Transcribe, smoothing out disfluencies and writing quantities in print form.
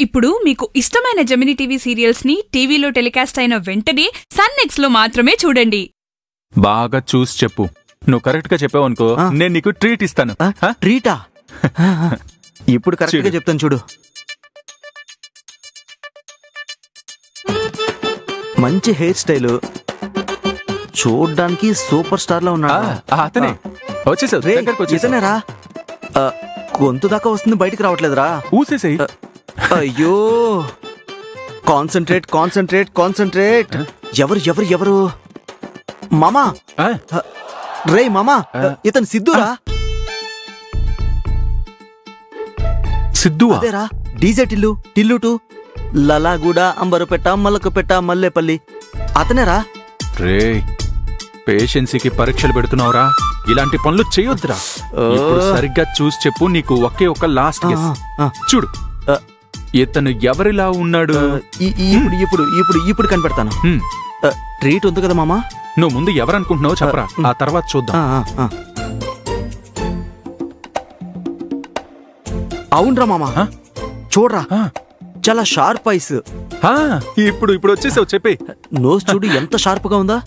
ఇప్పుడు మీకు ఇష్టమైన జెమినీ టీవీ సీరియల్స్ ని టీవీలో టెలికాస్ట్ అయిన వెంటనే సన్ నెక్స్ట్ లో మాత్రమే చూడండి. బాగా చూసి చెప్పు. నువ్వు కరెక్ట్ గా చెప్పావు అనుకో, నేను నీకు ట్రీట్ ఇస్తాను. ట్రీటా? ఇప్పుడు కరెక్ట్ గా చెప్తాను చూడు. మంచి హెయిర్ స్టైల్, చూడ్డానికి సూపర్ స్టార్ లా ఉన్నాడు. అతనే వచ్చేసారా? గొంతు దాకా వస్తుంది, బయటికి రావట్లేదురా. ఊసేసాయి. అయ్యో, కాన్సంట్రేట్ కాన్సంట్రేట్ కాన్సంట్రేట్. ఎవరు ఎవరు ఎవరు? మామా, రే మామా, ఇతను సిద్ధురా. సిద్ధు అదేరా, డీజే టిల్లు, టిల్లు 2, లలాగూడ, అంబరుపేట, మల్లకపేట, మల్లేపల్లి, అతనేరా. రే, పేషెన్సీకి పరీక్షలు పెడుతున్నావురా. ఇలాంటి పనులు చేయొద్దురా. ఇప్పుడు సరిగ్గా చూసి చెప్పు. నీకు ఒకే ఒక లాస్ట్ గెస్. చూడు, ఇతను ఎవరిలా ఉన్నాడు? ఇప్పుడు ఇప్పుడు ఇప్పుడు కనిపెడతాను. ట్రీట్ ఉంది కదా మామా. నువ్వు ముందు ఎవరనుకుంటున్నావు చెప్పరా, ఆ తర్వాత చూద్దాం. అవునరా మామా, చూడరా, చాలా షార్ప్ ఐస్. ఇప్పుడు వచ్చేసావు, చెప్పే. నోస్ చూడు ఎంత షార్ప్ గా ఉందా.